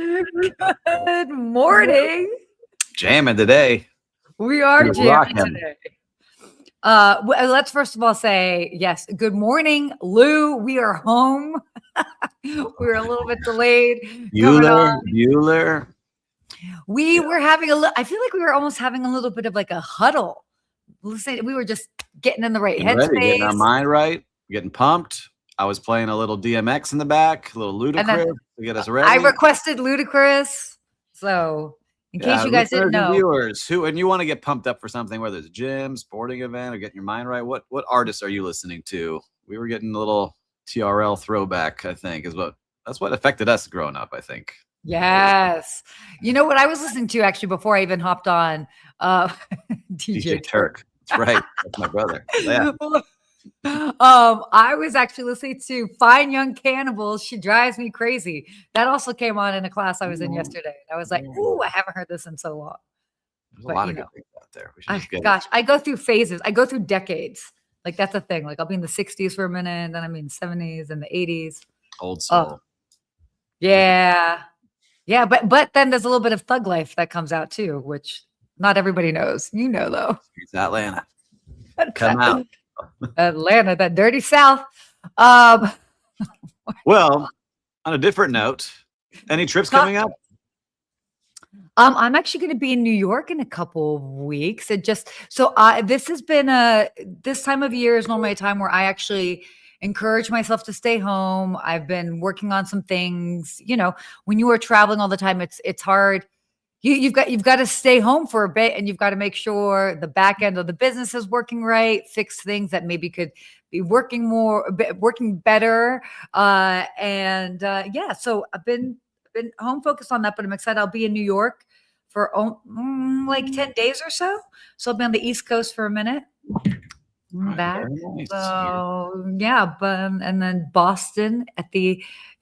Good morning. Jamming today. We are jamming today. Let's first of all say, yes, good morning, Lou. We are home. We're a little bit delayed. Bueller. We were having I feel like we were almost having a little bit of like a huddle. Listen, we were just getting in the right headspace. Getting our mind right, getting pumped. I was playing a little DMX in the back, a little Ludacris to get us ready. I requested Ludacris. So in case you guys didn't know. Viewers, and you want to get pumped up for something, whether it's a gym, sporting event, or getting your mind right, what artists are you listening to? We were getting a little TRL throwback, I think, that's what affected us growing up, I think. Yes. You know what I was listening to actually before I even hopped on? DJ Turk. That's right. That's my brother. Yeah. I was actually listening to Fine Young Cannibals. She Drives Me Crazy. That also came on in a class I was in yesterday. I was like, ooh, I haven't heard this in so long. There's a lot of good things out there. I go through phases. I go through decades. Like that's the thing. Like I'll be in the 60s for a minute, then I'm in the 70s and the 80s. Old soul. Yeah. Yeah, but then there's a little bit of thug life that comes out too, which not everybody knows. You know though. It's Atlanta. Come out. Atlanta, that dirty South. Well, on a different note, any trips coming up? I'm actually going to be in New York in a couple of weeks. This has been this time of year is normally a time where I actually encourage myself to stay home. I've been working on some things. You know, when you are traveling all the time, it's hard. You've got to stay home for a bit, and you've got to make sure the back end of the business is working right, fix things that maybe could be working better. So I've been home focused on that, but I'm excited. I'll be in New York for like 10 days or so. So I'll be on the East Coast for a minute. Back. Nice. So yeah, and then Boston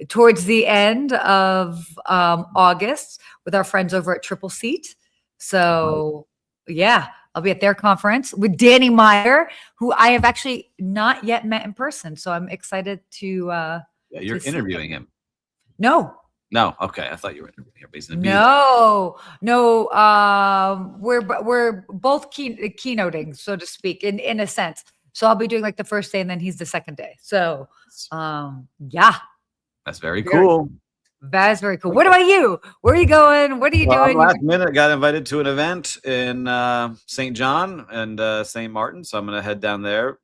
towards the end of August with our friends over at Triple Seat. So yeah, I'll be at their conference with Danny Meyer, who I have actually not yet met in person. So I'm excited to you're interviewing him. No. Okay. I thought you were interviewing him. No. We're both keynoting, so to speak, in a sense. So I'll be doing like the first day, and then he's the second day. So, yeah. That's very cool. That is very cool. What about you? Where are you going? What are you doing? Last minute, got invited to an event in St. John and St. Martin, so I'm going to head down there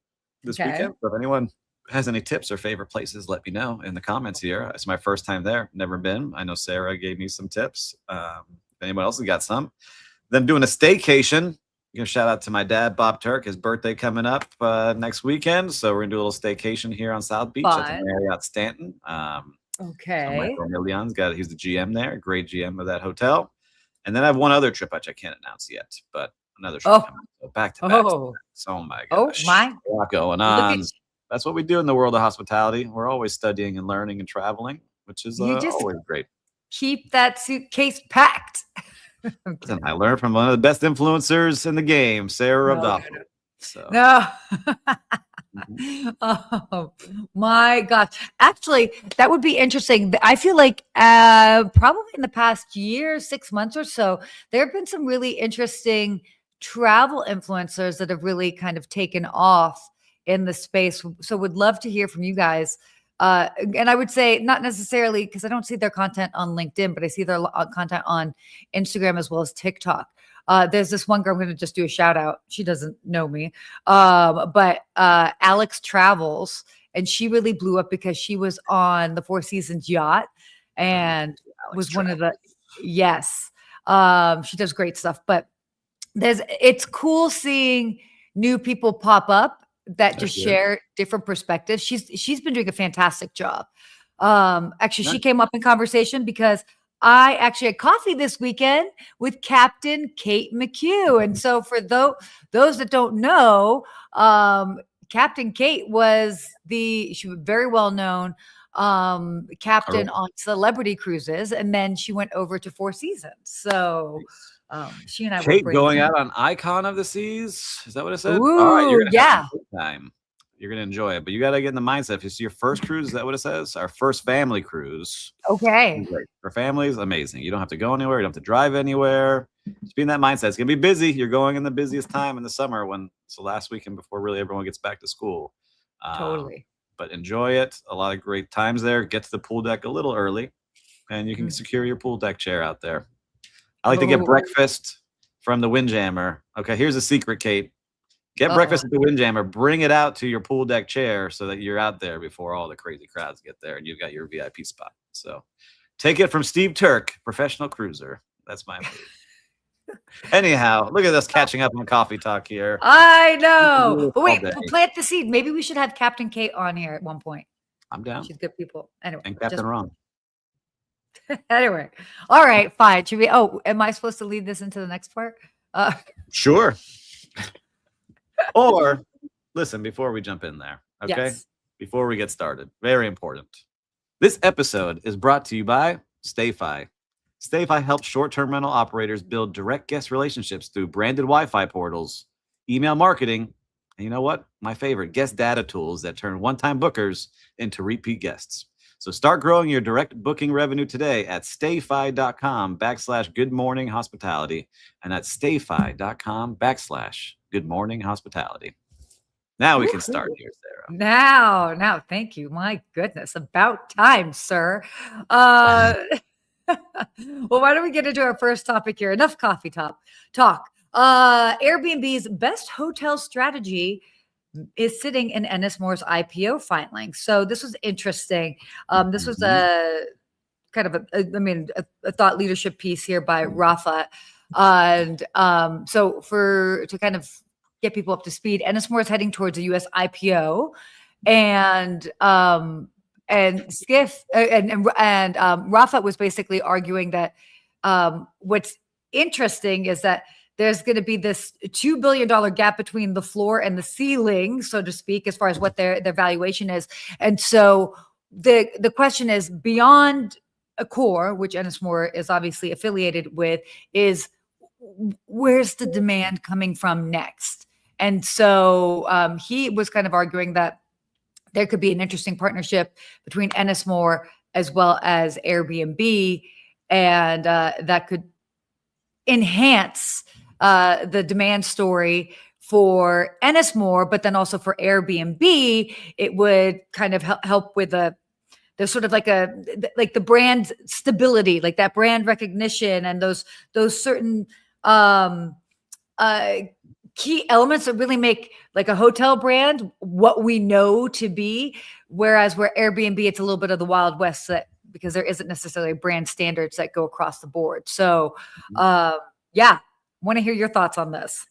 this weekend. So if anyone has any tips or favorite places, let me know in the comments here. It's my first time there. Never been. I know Sarah gave me some tips. If anyone else has got some. Then doing a staycation. Give a shout out to my dad, Bob Turk. His birthday coming up next weekend. So we're going to do a little staycation here on South Beach at the Marriott Stanton. Okay. Michael Million's he's the GM there. Great GM of that hotel. And then I have one other trip, which I can't announce yet, but another trip coming up. So back to back. Oh my gosh. Oh my. A lot going on. That's what we do in the world of hospitality. We're always studying and learning and traveling, which is always great. Keep that suitcase packed. Listen, I learned from one of the best influencers in the game, Sarah Rafat. No. Oh my gosh. Actually, that would be interesting. I feel like probably in the past year, 6 months or so, there have been some really interesting travel influencers that have really kind of taken off in the space. So would love to hear from you guys. And I would say not necessarily because I don't see their content on LinkedIn, but I see their content on Instagram as well as TikTok. There's this one girl, I'm going to just do a shout out. She doesn't know me. But Alex Travels, and she really blew up because she was on the Four Seasons yacht and was one of the, yes. She does great stuff, but it's cool seeing new people pop up that just share different perspectives. She's been doing a fantastic job. Actually, she came up in conversation because I actually had coffee this weekend with Captain Kate McHugh. And so for those that don't know, Captain Kate was she was very well known captain on Celebrity Cruises, and then she went over to Four Seasons. So she and I Kate were going out on Icon of the Seas. Is that what it said? Ooh, all right, you're yeah. time. You're going to enjoy it. But you got to get in the mindset. If it's your first cruise, is that what it says? Our first family cruise. Okay. Great. For families, amazing. You don't have to go anywhere. You don't have to drive anywhere. Just be in that mindset. It's going to be busy. You're going in the busiest time in the summer when it's the last weekend before really everyone gets back to school. Totally. But enjoy it. A lot of great times there. Get to the pool deck a little early, and you can secure your pool deck chair out there. I like to get breakfast from the Windjammer. Okay, here's a secret, Kate. Get breakfast at the Windjammer. Bring it out to your pool deck chair so that you're out there before all the crazy crowds get there, and you've got your VIP spot. So take it from Steve Turk, professional cruiser. That's my move. Anyhow, look at us catching up on coffee talk here. I know. But wait, plant the seed. Maybe we should have Captain Kate on here at one point. I'm down. She's good people. Anyway. And Captain Ron. Anyway. All right, fine. Should we? Oh, am I supposed to lead this into the next part? Sure. Or listen, before we jump in there, okay? Yes. Before we get started, very important. This episode is brought to you by StayFi. StayFi helps short-term rental operators build direct guest relationships through branded Wi-Fi portals, email marketing, and you know what? My favorite, guest data tools that turn one-time bookers into repeat guests. So start growing your direct booking revenue today at stayfi.com/goodmorninghospitality and at stayfi.com/goodmorninghospitality. Now we can start here, Sarah. Now, thank you. My goodness, about time, sir. Well, why don't we get into our first topic here? Enough coffee talk. Airbnb's best hotel strategy is sitting in Ennismore's IPO filing. So this was interesting. This was a kind of a thought leadership piece here by Rafat. And so to kind of get people up to speed, Ennismore is heading towards a U.S. IPO, and Skift and Rafat was basically arguing that what's interesting is that there's going to be this $2 billion gap between the floor and the ceiling, so to speak, as far as what their valuation is. And so the question is, beyond Accor, which Ennismore is obviously affiliated with, is where's the demand coming from next? And so he was kind of arguing that there could be an interesting partnership between Ennismore as well as Airbnb, and that could enhance the demand story for Ennismore, but then also for Airbnb. It would kind of help with there's sort of like the brand stability, like that brand recognition, and those certain key elements that really make like a hotel brand what we know to be. Whereas where Airbnb, it's a little bit of the Wild West, because there isn't necessarily brand standards that go across the board. So, want to hear your thoughts on this.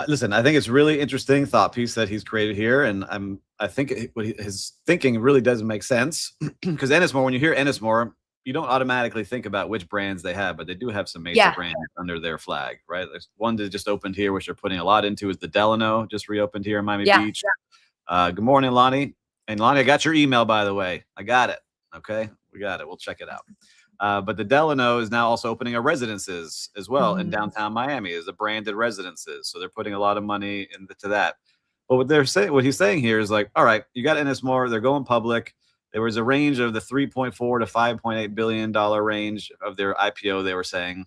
Listen, I think it's really interesting thought piece that he's created here, and I think his thinking really does make sense, because Ennismore, when you hear Ennismore, you don't automatically think about which brands they have, but they do have some major brands under their flag, right? There's one that just opened here, which they're putting a lot into, is the Delano, just reopened here in Miami Beach. Good morning, Lonnie. And Lonnie, I got your email, by the way. I got it. Okay, we got it. We'll check it out. But the Delano is now also opening a residences as well in downtown Miami, as a branded residences. So they're putting a lot of money into that. But what he's saying here is like, all right, you got Ennismore, they're going public. There was a range of the $3.4 to $5.8 billion range of their IPO, they were saying.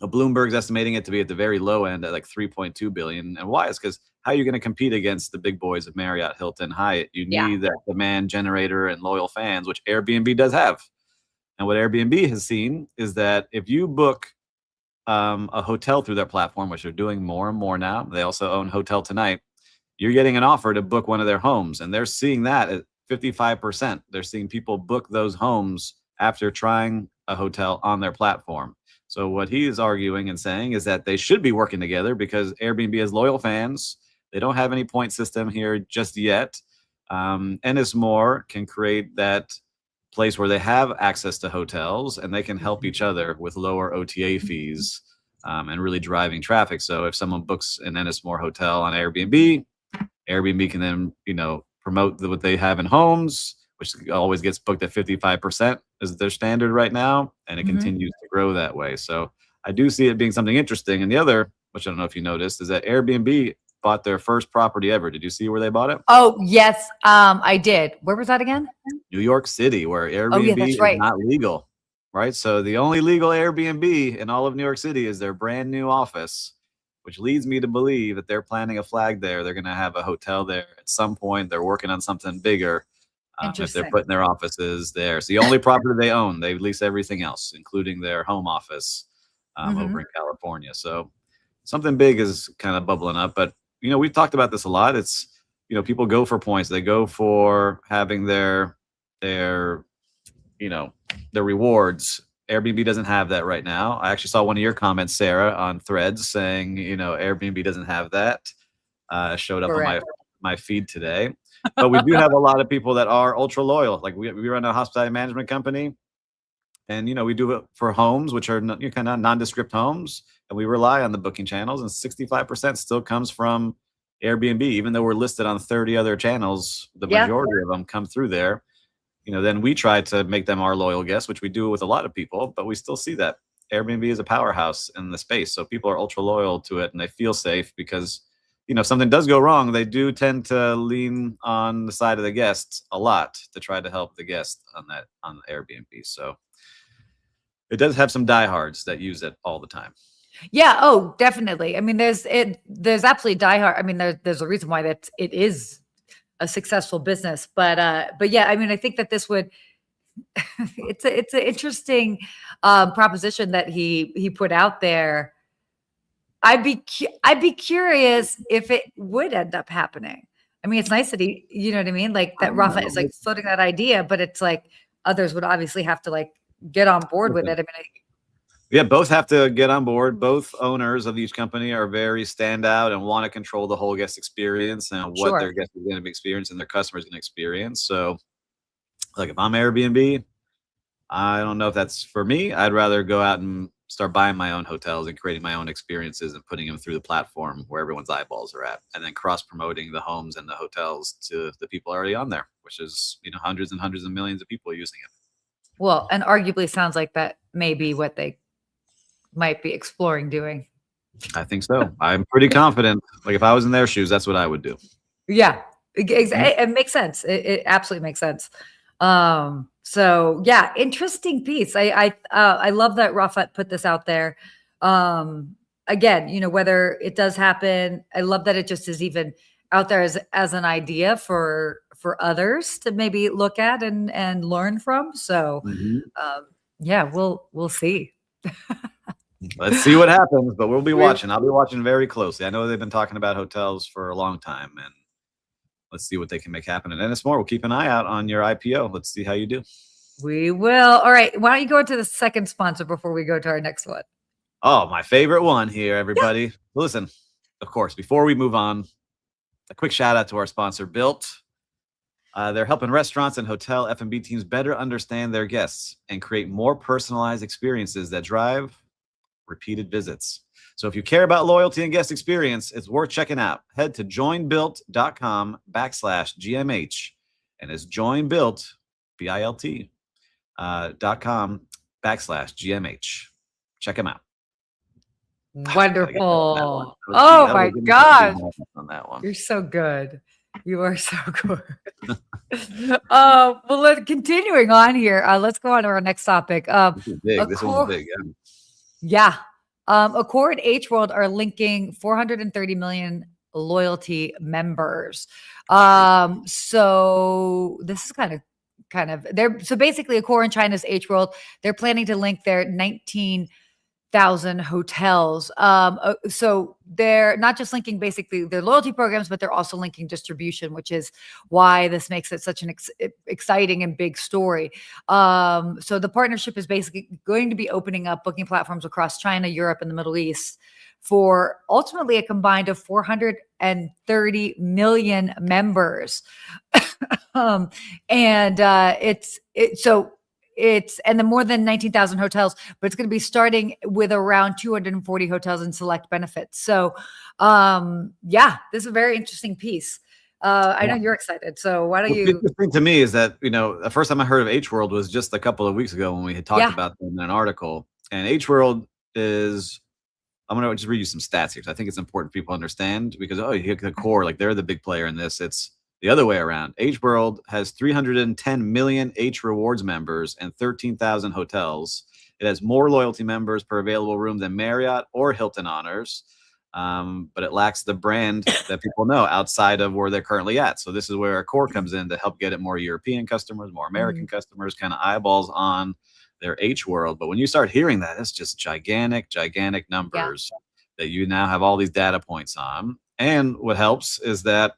Bloomberg's estimating it to be at the very low end at like $3.2 billion. And why? It's because how are you going to compete against the big boys of Marriott, Hilton, Hyatt? You need that demand generator and loyal fans, which Airbnb does have. And what Airbnb has seen is that if you book a hotel through their platform, which they're doing more and more now, they also own Hotel Tonight, you're getting an offer to book one of their homes. And they're seeing that at 55%. They're seeing people book those homes after trying a hotel on their platform. So what he is arguing and saying is that they should be working together, because Airbnb has loyal fans. They don't have any point system here just yet. Ennismore can create that place where they have access to hotels, and they can help each other with lower OTA fees and really driving traffic. So if someone books an Ennismore hotel on Airbnb, Airbnb can then, promote what they have in homes, which always gets booked at 55% is their standard right now, and it continues to grow that way. So I do see it being something interesting. And the other, which I don't know if you noticed, is that Airbnb bought their first property ever. Did you see where they bought it? Oh, yes, I did. Where was that again? New York City, where Oh, yeah, Airbnb that's is right. not legal, right? So the only legal Airbnb in all of New York City is their brand new office, which leads me to believe that they're planting a flag there. They're going to have a hotel there at some point. They're working on something bigger. If they're Interesting. putting their offices there. It's the only property they own. They lease everything else, including their home office over in California. So something big is kind of bubbling up. But, we've talked about this a lot. It's, people go for points. They go for having their rewards. Airbnb doesn't have that right now. I actually saw one of your comments, Sarah, on Threads saying, Airbnb doesn't have that. Showed up on my feed today. But we do have a lot of people that are ultra loyal. Like we run a hospitality management company, and we do it for homes, which are kind of nondescript homes, and we rely on the booking channels. And 65% still comes from Airbnb, even though we're listed on 30 other channels. The majority of them come through there. Then we try to make them our loyal guests, which we do with a lot of people, but we still see that Airbnb is a powerhouse in the space. So people are ultra loyal to it, and they feel safe because if something does go wrong, they do tend to lean on the side of the guests a lot to try to help the guest on the Airbnb. So it does have some diehards that use it all the time. Yeah. Oh, definitely. I mean, there's absolutely diehard. I mean, there's a reason why it is a successful business, but yeah, I mean, I think that this would, it's an interesting proposition that he put out there. I'd be curious if it would end up happening. I mean, it's nice that he, you know what I mean? Like that Rafat is like floating that idea, but it's like others would obviously have to like get on board with it. I mean, yeah, both have to get on board. Both owners of each company are very standout and want to control the whole guest experience and what their guests are going to be experiencing, their customers going to experience. So, like if I'm Airbnb, I don't know if that's for me. I'd rather go out and start buying my own hotels and creating my own experiences and putting them through the platform where everyone's eyeballs are at, and then cross-promoting the homes and the hotels to the people already on there, which is, hundreds and hundreds of millions of people using it. Well, and arguably sounds like that may be what they might be exploring doing. I think so. I'm pretty confident. Like if I was in their shoes, that's what I would do. Yeah, it makes sense. It absolutely makes sense. So yeah, interesting piece. I love that Rafat put this out there. Again, whether it does happen, I love that it just is even out there as an idea for others to maybe look at and learn from. So yeah, we'll see. Let's see what happens, but we'll be watching. I'll be watching very closely. I know they've been talking about hotels for a long time, and let's see what they can make happen. And Ennismore, we'll keep an eye out on your IPO. Let's see how you do. We will. All right. Why don't you go into the second sponsor before we go to our next one? Oh, my favorite one here, everybody. Yeah. Listen, of course, before we move on, a quick shout out to our sponsor, Built. They're helping restaurants and hotel F&B teams better understand their guests and create more personalized experiences that drive repeated visits. So if you care about loyalty and guest experience, it's worth checking out. Head to joinbuilt.com/GMH, and it's joinbuilt, BILT, .com/GMH. Check them out. Wonderful. Oh my gosh. On that one. You're so good. You are so good. Well, continuing on here, let's go on to our next topic. This is big. This one's big. Yeah. Accor and H World are linking 430 million loyalty members. So this is kind of so basically Accor and China's H World, they're planning to link their 19,000 hotels. So they're not just linking basically their loyalty programs, but they're also linking distribution, which is why this makes it such an exciting and big story. So the partnership is basically going to be opening up booking platforms across China, Europe, and the Middle East for ultimately a combined of 430 million members. And it's the more than 19,000 hotels, but it's going to be starting with around 240 hotels and select benefits. So, yeah, this is a very interesting piece. I know you're excited. So why don't you? The thing to me is that, the first time I heard of H World was just a couple of weeks ago when we had talked about them in an article. And H World is I'm going to just read you some stats here, because I think it's important people understand, because, you hit the core, like they're the big player in this. It's the other way around. H World has 310 million H Rewards members and 13,000 hotels. It has more loyalty members per available room than Marriott or Hilton honors, but it lacks the brand that people know outside of where they're currently at. So this is where Accor comes in to help get it more European customers, more American customers, kind of eyeballs on their H World. But when you start hearing that, it's just gigantic numbers that you now have all these data points on. And what helps is that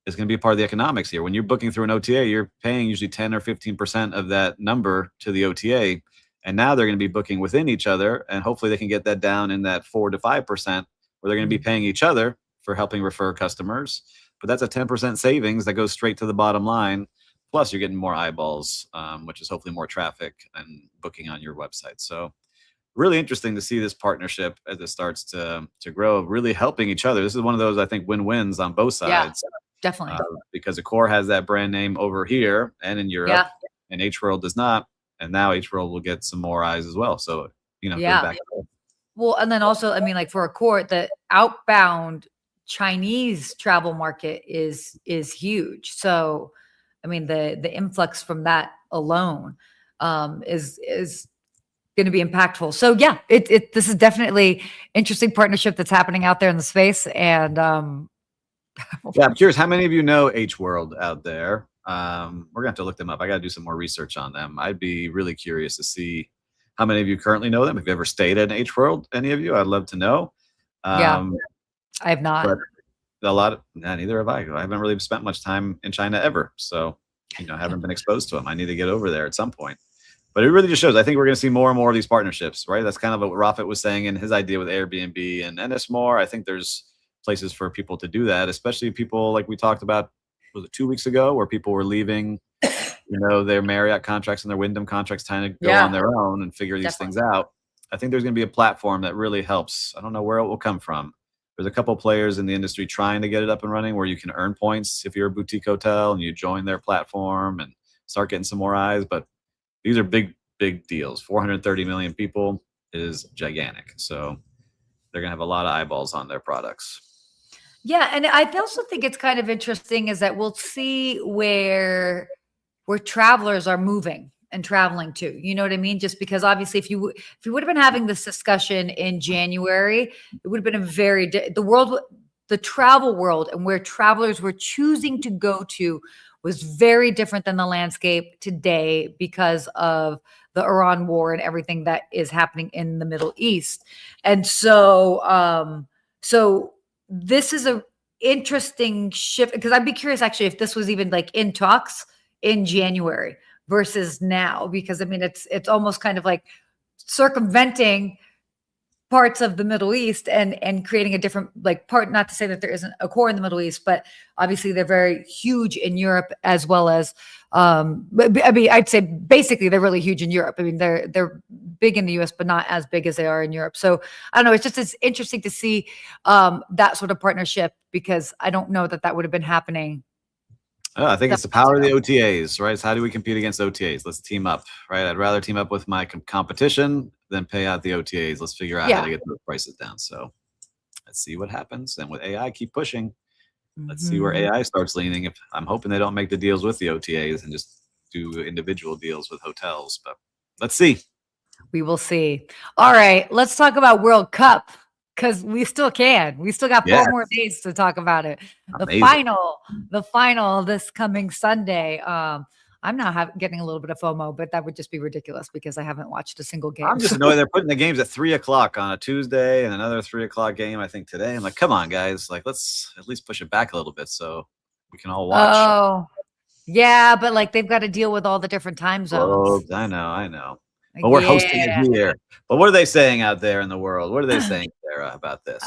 it's going to be a part of the economics here. When you're booking through an OTA, you're paying usually 10 or 15% of that number to the OTA. And now they're going to be booking within each other. And hopefully they can get that down in that 4 to 5%, where they're going to be paying each other for helping refer customers. But that's a 10% savings that goes straight to the bottom line. Plus, you're getting more eyeballs, which is hopefully more traffic and booking on your website. So really interesting to see this partnership as it starts to grow, really helping each other. This is one of those, I think, win-wins on both sides. Yeah, definitely. Because Accor has that brand name over here and in Europe, and H World does not. And now H World will get some more eyes as well. So, goes back. Well, and then also, I mean, like for Accor, the outbound Chinese travel market is huge. So, I mean, the influx from that alone is going to be impactful. So yeah, this is definitely interesting partnership that's happening out there in the space. And I'm curious, how many of you know H World out there? We're gonna have to look them up. I got to do some more research on them. I'd be really curious to see how many of you currently know them. Have you ever stayed at an H World? Any of you? I'd love to know. I have not. But neither have I. I haven't really spent much time in China ever. So, I haven't been exposed to them. I need to get over there at some point. But it really just shows, I think we're going to see more and more of these partnerships, right? That's kind of what Rafat was saying in his idea with Airbnb and Ennismore. I think there's places for people to do that, especially people like we talked about, was it 2 weeks ago, where people were leaving, their Marriott contracts and their Wyndham contracts, trying to go on their own and figure these things out. I think there's going to be a platform that really helps. I don't know where it will come from. There's a couple of players in the industry trying to get it up and running, where you can earn points if you're a boutique hotel and you join their platform and start getting some more eyes. But these are big deals. 430 million people is gigantic. So they're going to have a lot of eyeballs on their products. Yeah. And I also think it's kind of interesting is that we'll see where travelers are moving and traveling to, you know what I mean? Just because obviously if you would have been having this discussion in January, it would have been the travel world and where travelers were choosing to go to was very different than the landscape today because of the Iran war and everything that is happening in the Middle East. And so, this is a interesting shift, because I'd be curious actually if this was even like in talks in January versus now, because I mean, it's almost kind of like circumventing parts of the Middle East and creating a different part, not to say that there isn't a core in the Middle East, but obviously they're very huge in Europe as well as, but I mean, I'd say basically they're really huge in Europe. I mean, they're big in the US, but not as big as they are in Europe. So I don't know. It's interesting to see that sort of partnership, because I don't know that would have been happening. I think it's the power of the OTAs, right? It's how do we compete against OTAs? Let's team up, right? I'd rather team up with my competition than pay out the OTAs. Let's figure out how to get those prices down. So let's see what happens. And with AI, keep pushing. Let's see where AI starts leaning. I'm hoping they don't make the deals with the OTAs and just do individual deals with hotels, but let's see. We will see. All right, let's talk about World Cup, because we still can. We still got 4 more days to talk about it. Amazing. The final this coming Sunday. I'm now getting a little bit of FOMO, but that would just be ridiculous because I haven't watched a single game. I'm just annoyed they're putting the games at 3:00 on a Tuesday and another 3:00 game, I think, today. I'm like, come on, guys. Let's at least push it back a little bit so we can all watch. Oh, yeah, but they've got to deal with all the different time zones. Oh, I know. But we're hosting it here. But what are they saying out there in the world? What are they saying, Sarah, about this?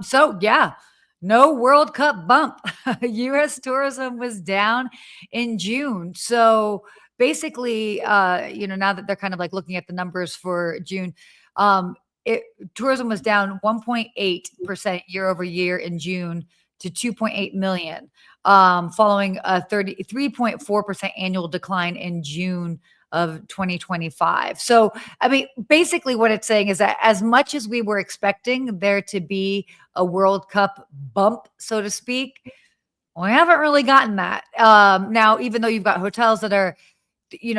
So yeah, no World Cup bump. U.S. tourism was down in June. So basically, now that they're kind of looking at the numbers for June, tourism was down 1.8% year over year in June to 2.8 million, following a 33.4% annual decline in June of 2025. So, I mean, basically what it's saying is that as much as we were expecting there to be a World Cup bump, so to speak, we haven't really gotten that. Now, even though you've got hotels that are, in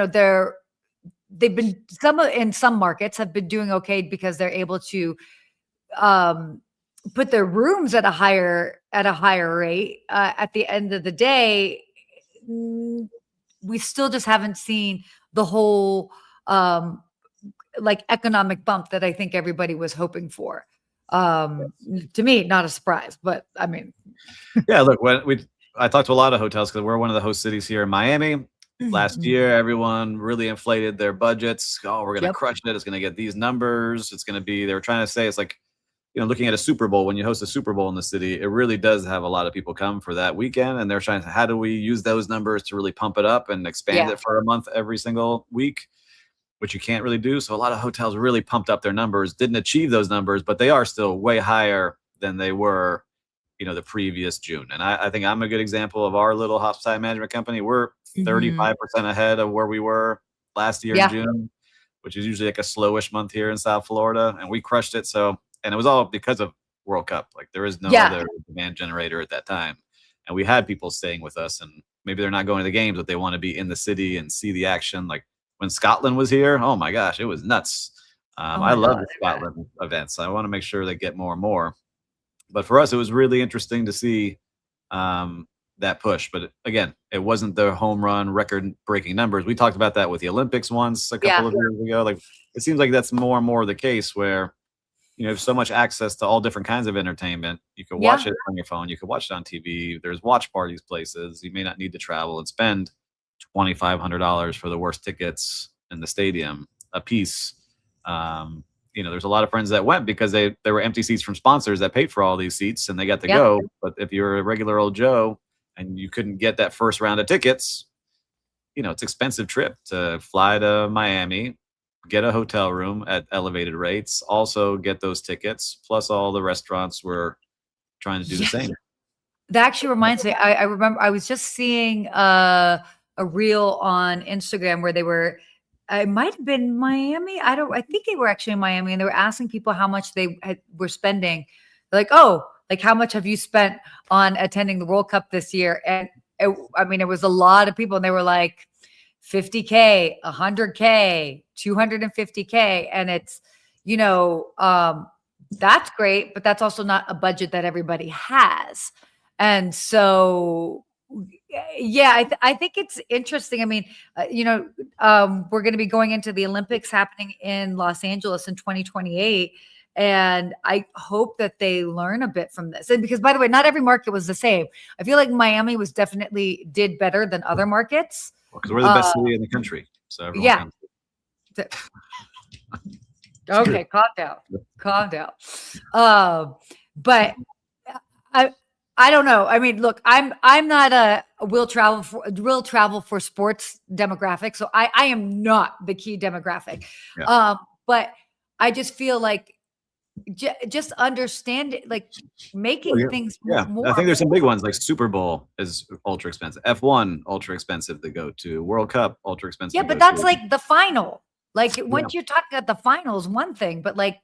some markets have been doing okay because they're able to put their rooms at a higher rate. At the end of the day, we still just haven't seen the whole economic bump that I think everybody was hoping for. To me, not a surprise, but I mean, yeah. Look, I talked to a lot of hotels because we're one of the host cities here in Miami. Last year, everyone really inflated their budgets. Oh, we're going to crush it. It's going to get these numbers. It's going to be, they were trying to say, it's like, looking at a Super Bowl, when you host a Super Bowl in the city, it really does have a lot of people come for that weekend. And they're trying to, how do we use those numbers to really pump it up and expand it for a month every single week, which you can't really do. So a lot of hotels really pumped up their numbers, didn't achieve those numbers, but they are still way higher than they were, the previous June. And I think I'm a good example of our little hospitality management company. We're 35% ahead of where we were last year in June, which is usually like a slowish month here in South Florida. And we crushed it. So, and it was all because of World Cup. Like there is no other demand generator at that time. And we had people staying with us, and maybe they're not going to the games, but they want to be in the city and see the action. Like when Scotland was here, oh my gosh, it was nuts. I love the Scotland events. I want to make sure they get more and more. But for us, it was really interesting to see that push. But again, it wasn't the home run record-breaking numbers. We talked about that with the Olympics once a couple of years ago. Like it seems like that's more and more the case where you have so much access to all different kinds of entertainment. You can watch it on your phone. You can watch it on TV. There's watch parties places. You may not need to travel and spend $2,500 for the worst tickets in the stadium a piece. There's a lot of friends that went because there were empty seats from sponsors that paid for all these seats and they got to go. But if you're a regular old Joe and you couldn't get that first round of tickets, it's an expensive trip to fly to Miami, get a hotel room at elevated rates, also get those tickets, plus all the restaurants were trying to do the same. That actually reminds me, I remember I was just seeing a reel on Instagram where it might have been Miami. I think they were actually in Miami, and they were asking people how much they were spending. They're like, oh, like how much have you spent on attending the World Cup this year? And it was a lot of people, and they were like, $50K, $100K, $250K. And it's, that's great, but that's also not a budget that everybody has. And so, I think it's interesting. I mean, we're going to be going into the Olympics happening in Los Angeles in 2028. And I hope that they learn a bit from this. And because, by the way, not every market was the same. I feel like Miami did better than other markets. Because we're the best city in the country. So everyone comes. Okay, calm down. But I don't know. I mean, look, I'm not a will travel for sports demographic, so I am not the key demographic. But I just feel like just understand it, like making things more. I think there's some big ones like Super Bowl is ultra expensive, F1 ultra expensive to go to, World Cup ultra expensive. Yeah, but that's like the final. Like once you're talking about the final is one thing, but like.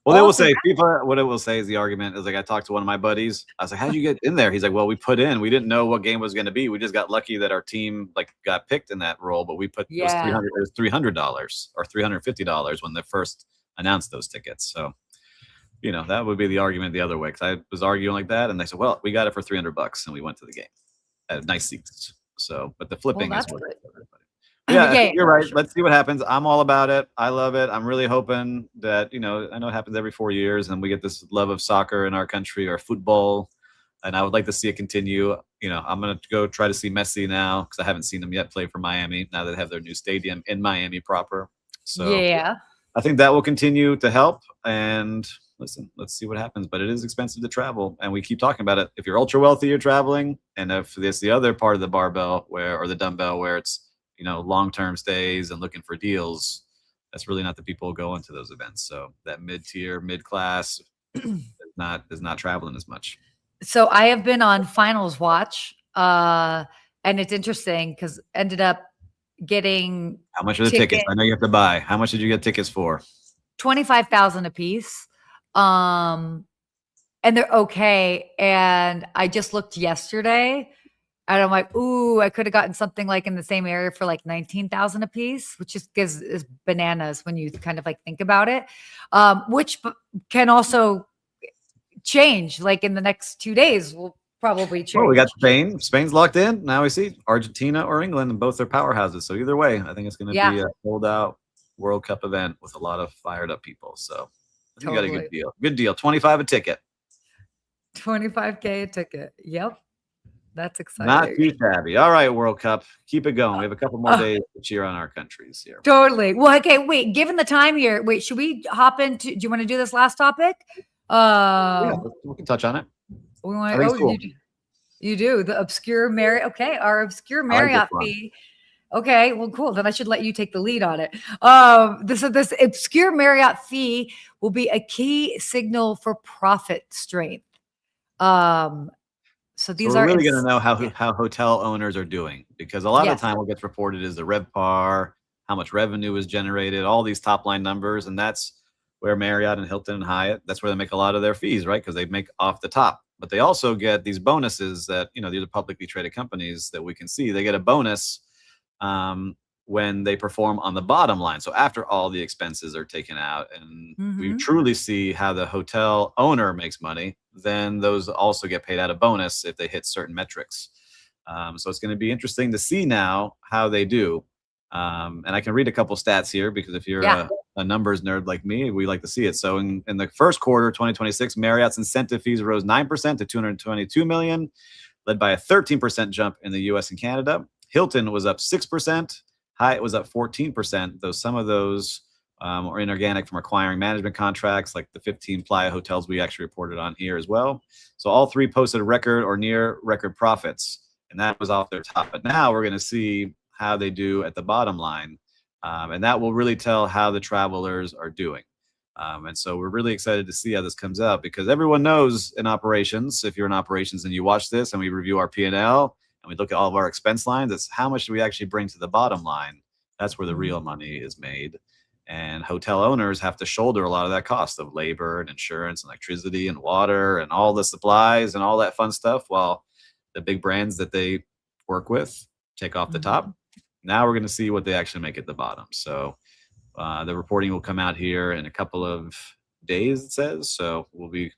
Well, they will say what it will say is the argument is like I talked to one of my buddies. I was like, "How'd you get in there?" He's like, "Well, we put in. We didn't know what game was going to be. We just got lucky that our team got picked in that role. But we put it was $300 or $350 when they first announced those tickets. So." That would be the argument the other way. Cause I was arguing like that. And they said, well, we got it for $300 and we went to the game at nice seats. So, but the flipping is what everybody. You're right. Let's see what happens. I'm all about it. I love it. I'm really hoping that, I know it happens every 4 years and we get this love of soccer in our country or football. And I would like to see it continue. I'm going to go try to see Messi now because I haven't seen them yet play for Miami now that they have their new stadium in Miami proper. So I think that will continue to help. And listen, let's see what happens. But it is expensive to travel. And we keep talking about it. If you're ultra wealthy, you're traveling. And if there's the other part of the barbell or the dumbbell where it's, long-term stays and looking for deals, that's really not the people who go into those events. So that mid-tier, mid-class is not traveling as much. So I have been on finals watch. And it's interesting because ended up getting How much are the tickets? I know you have to buy. How much did you get tickets for? $25,000 a piece. And they're okay. And I just looked yesterday and I'm like, ooh, I could have gotten something like in the same area for like 19,000 a piece, which is bananas when you kind of like think about it. Which can also change. Like in the next 2 days, will probably change. Well, we got Spain. Spain's locked in. Now we see Argentina or England, and both are powerhouses. So either way, I think it's going to be a sold-out World Cup event with a lot of fired-up people. So I think you got a good deal. Good deal. 25 a ticket. 25K a ticket. Yep. That's exciting. Not too shabby. All right, World Cup. Keep it going. We have a couple more days to cheer on our countries here. Totally. Well, okay, wait. Given the time here, should we hop into? Do you want to do this last topic? Yeah, we can touch on it. We want. Cool. You do the obscure Marriott. Okay, our obscure Marriott fee. Okay, well, cool. Then I should let you take the lead on it. This obscure Marriott fee will be a key signal for profit strength. So we're really going to know how hotel owners are doing, because a lot of the time what gets reported is the RevPAR, how much revenue is generated, all these top line numbers, and that's where Marriott and Hilton and Hyatt, that's where they make a lot of their fees, right? Because they make off the top. But they also get these bonuses that, these are publicly traded companies that we can see. They get a bonus when they perform on the bottom line. So after all the expenses are taken out and we truly see how the hotel owner makes money, then those also get paid out a bonus if they hit certain metrics. So it's going to be interesting to see now how they do. And I can read a couple stats here, because if you're a numbers nerd like me, we like to see it. So in the first quarter, 2026, Marriott's incentive fees rose 9% to $222 million, led by a 13% jump in the US and Canada. Hilton was up 6%. Hyatt was up 14%, though some of those are inorganic from acquiring management contracts, like the 15 Playa hotels we actually reported on here as well. So all three posted record or near record profits, and that was off their top. But now we're going to see how they do at the bottom line, and that will really tell how the travelers are doing. And so we're really excited to see how this comes out, because everyone knows in operations, if you're in operations and you watch this and we review our P&L, and we look at all of our expense lines, it's how much do we actually bring to the bottom line. That's where the real money is made. And hotel owners have to shoulder a lot of that cost of labor and insurance and electricity and water and all the supplies and all that fun stuff, while the big brands that they work with take off the top. Now we're going to see what they actually make at the bottom. So the reporting will come out here in a couple of days, it says. So we'll be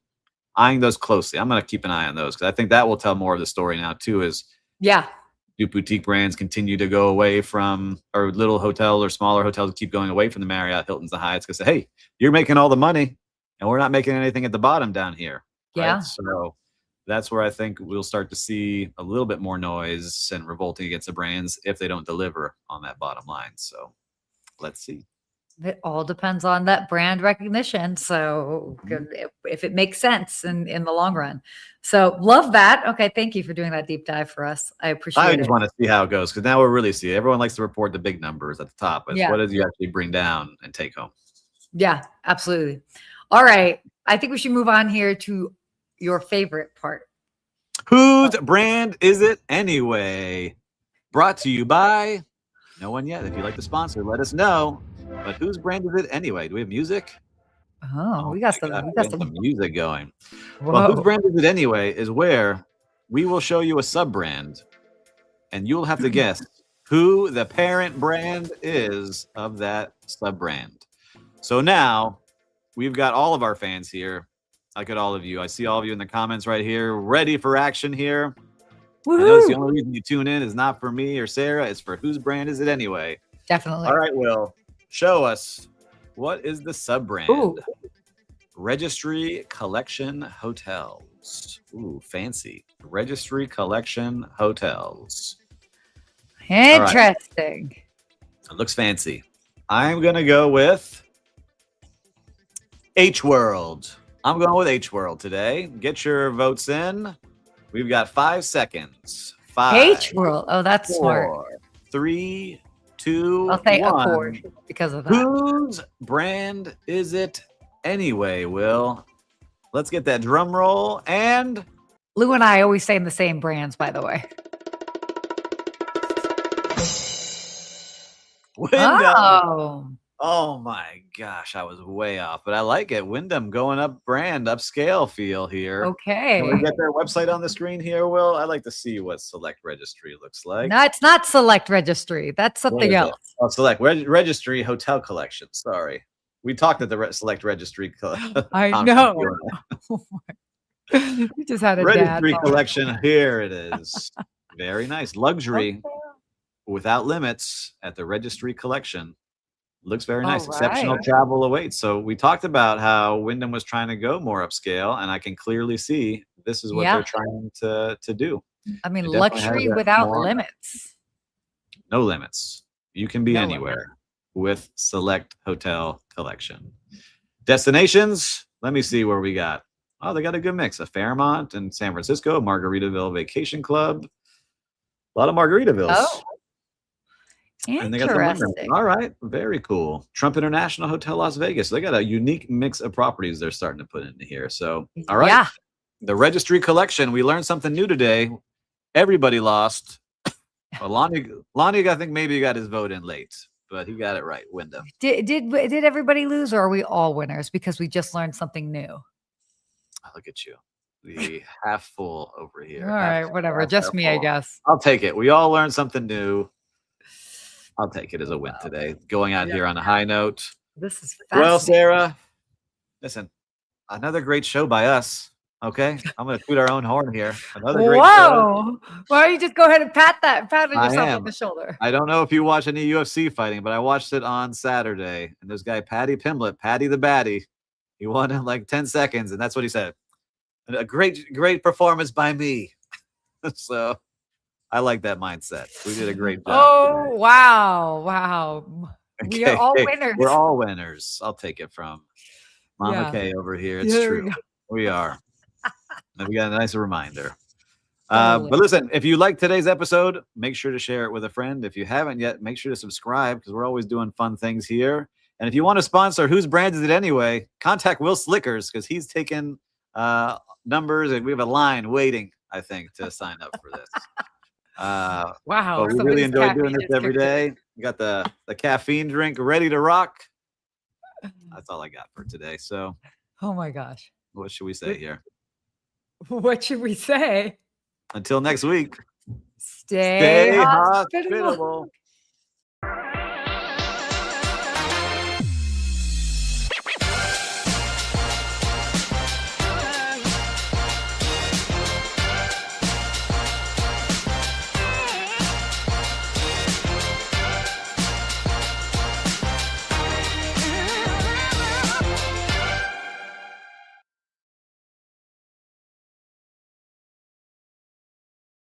eyeing those closely. I'm going to keep an eye on those, because I think that will tell more of the story now too, is do boutique brands continue to go away from, or little hotel or smaller hotels keep going away from the Marriott, Hiltons, the Hyatts, because hey, you're making all the money and we're not making anything at the bottom down here. Right? So that's where I think we'll start to see a little bit more noise and revolting against the brands if they don't deliver on that bottom line. So let's see. It all depends on that brand recognition. So if it makes sense in the long run. So love that. Okay. Thank you for doing that deep dive for us. I appreciate it. I just want to see how it goes, because now we'll really see. Everyone likes to report the big numbers at the top, but what does you actually bring down and take home? Yeah, absolutely. All right. I think we should move on here to your favorite part. Whose brand is it anyway? Brought to you by no one yet. If you'd like to sponsor, let us know. But whose brand is it anyway? Do we have music? Oh, we got some music going. Whoa. Well, whose brand is it anyway is where we will show you a sub brand, and you'll have to guess who the parent brand is of that sub brand. So now we've got all of our fans here. Look at all of you. I see all of you in the comments right here, ready for action here. Woo-hoo. I know the only reason you tune in is not for me or Sarah. It's for whose brand is it anyway? Definitely. All right, Will. Show us, what is the sub-brand? Ooh. Registry Collection Hotels. Ooh, fancy. Registry Collection Hotels. Interesting. Right. It looks fancy. I'm going to go with H World. I'm going with H World today. Get your votes in. We've got 5 seconds. 5. H World. Oh, that's 4, smart. 3, 2, I'll say 1. Accor because of that. Whose brand is it anyway, Will? Let's get that drum roll. And Lou and I always say the same brands, by the way. Oh, Oh my gosh, I was way off, but I like it. Wyndham going up brand, upscale feel here. Can we okay. get their website on the screen here, Will? I'd like to see what Select Registry looks like. No, it's not Select Registry. That's What something is it? else. Oh, Select Registry Hotel Collection. Sorry. We talked at the Select Registry I conference. know. We just had a dad Registry talk. Collection. Here it is. Very nice. Luxury Okay. without limits at the Registry Collection. Looks very All nice. Exceptional right. travel awaits. So we talked about how Wyndham was trying to go more upscale, and I can clearly see this is what Yeah. they're trying to do. I mean, It definitely has luxury that without more- limits. No limits. You can be No anywhere with Select Hotel Collection. Destinations. Let me see where we got. Oh, they got a good mix. A Fairmont in San Francisco, Margaritaville Vacation Club. A lot of Margaritavilles. Oh, And they got the Wyndham. interesting. All right, very cool. Trump International Hotel Las Vegas. They got a unique mix of properties they're starting to put into here. So, all right. Yeah. The Registry Collection. We learned something new today. Everybody lost. Well, Lonnie, I think maybe got his vote in late, but he got it right. Wyndham. Did everybody lose, or are we all winners because we just learned something new? Oh, look at you. The half full over here. All right, whatever. Just me, I guess. I'll take it. We all learned something new. I'll take it as a win today. Going out here on a high note. This is Well, fascinating. Sarah, listen, another great show by us. Okay, I'm going to toot our own horn here. Another great show. Whoa! Why don't you just go ahead and pat I yourself am. on the shoulder? I don't know if you watch any UFC fighting, but I watched it on Saturday. And this guy, Paddy Pimblett, Paddy the Baddie, he won in like 10 seconds. And that's what he said. A great performance by me. So I like that mindset. We did a great job. Oh, wow. We are all winners. We're all winners. I'll take it from Mama Yeah. K over here. It's There we true. go. We are. And we got a nice reminder. Totally. But listen, if you like today's episode, make sure to share it with a friend. If you haven't yet, make sure to subscribe because we're always doing fun things here. And if you want to sponsor Whose Brand Is It Anyway, contact Will Slickers because he's taken numbers and we have a line waiting, I think, to sign up for this. Wow. But we so really what enjoy is doing this caffeine? every day. We got the caffeine drink ready to rock. That's all I got for today. So Oh my gosh. what should we say here? What should we say? Until next week, Stay stay hospitable. hospitable.